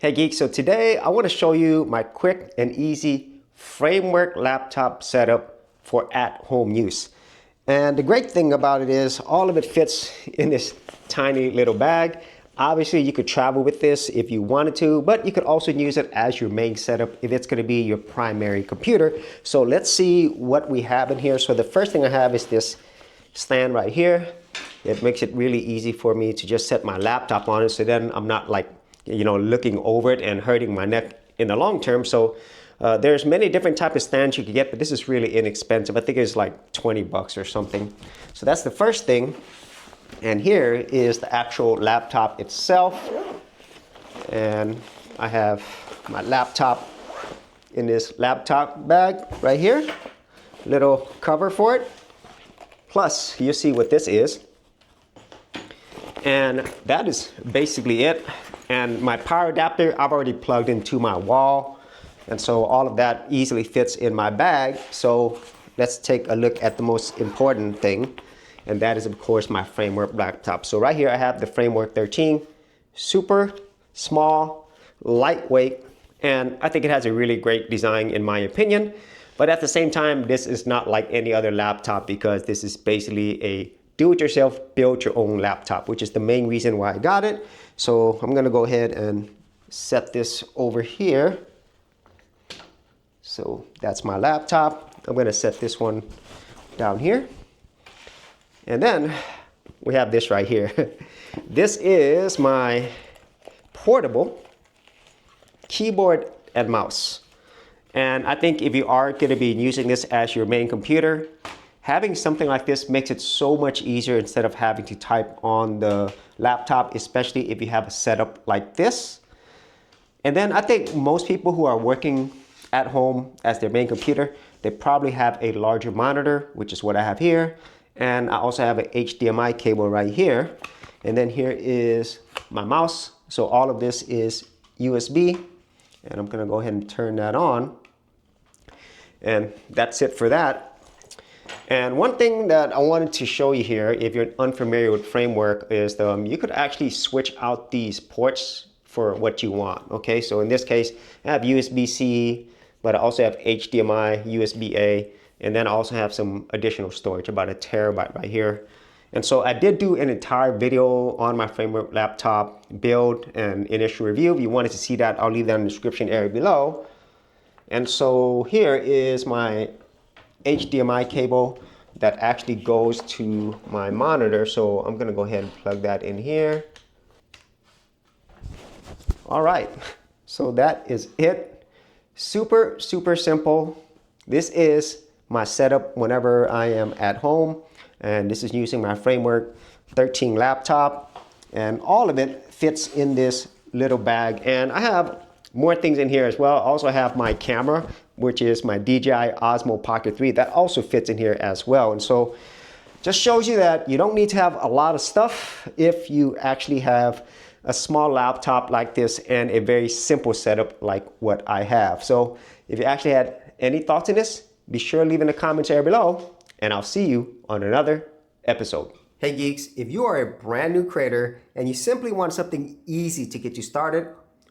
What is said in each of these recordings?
Hey Geek, so today I want to show you my quick and easy framework laptop setup for at-home use. And the great thing about it is all of it fits in this tiny little bag. Obviously you could travel with this if you wanted to, but you could also use it as your main setup if it's going to be your primary computer. So let's see what we have in here. So the first thing I have is this stand right here. It makes it really easy for me to just set my laptop on it, so then I'm not looking over it and hurting my neck in the long term. So there's many different types of stands you can get, but this is really inexpensive. I think it's like 20 bucks or something. So that's the first thing. And here is the actual laptop itself. And I have my laptop in this laptop bag right here. Little cover for it. Plus, you see what this is. And that is basically it. And my power adapter, I've already plugged into my wall. And so all of that easily fits in my bag. So let's take a look at the most important thing. And that is, of course, my framework laptop. So right here, I have the Framework 13. Super small, lightweight, and I think it has a really great design in my opinion. But at the same time, this is not like any other laptop because this is basically a do-it-yourself, build-your-own laptop, which is the main reason why I got it. So I'm gonna go ahead and set this over here. So that's my laptop. I'm gonna set this one down here. And then we have this right here. This is my portable keyboard and mouse. And I think if you are gonna be using this as your main computer, having something like this makes it so much easier instead of having to type on the laptop, especially if you have a setup like this. And then I think most people who are working at home as their main computer, they probably have a larger monitor, which is what I have here. And I also have an HDMI cable right here. And then here is my mouse. So all of this is USB. And I'm gonna go ahead and turn that on. And that's it for that. And one thing that I wanted to show you here, if you're unfamiliar with Framework, is you could actually switch out these ports for what you want. Okay, so in this case, I have USB-C, but I also have HDMI, USB-A, and then I also have some additional storage, about 1 terabyte right here. And so I did do an entire video on my Framework laptop build and initial review. If you wanted to see that, I'll leave that in the description area below. And so here is my HDMI cable that actually goes to my monitor. So I'm gonna go ahead and plug that in here. All right, so that is it. Super, super simple. This is my setup whenever I am at home. And this is using my Framework 13 laptop. And all of it fits in this little bag. And I have more things in here as well. I also have my camera, which is my DJI Osmo Pocket 3. That also fits in here as well. And so just shows you that you don't need to have a lot of stuff if you actually have a small laptop like this and a very simple setup like what I have. So if you actually had any thoughts on this, be sure to leave in the comments area below, and I'll see you on another episode. Hey geeks, if you are a brand new creator and you simply want something easy to get you started,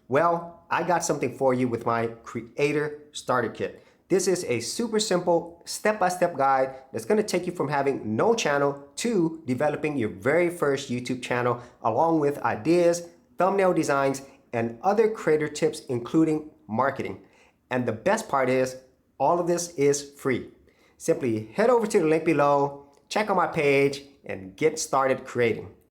well, I got something for you with my Creator Starter Kit. This is a super simple step-by-step guide that's gonna take you from having no channel to developing your very first YouTube channel, along with ideas, thumbnail designs, and other creator tips, including marketing. And the best part is, all of this is free. Simply head over to the link below, check out my page, and get started creating.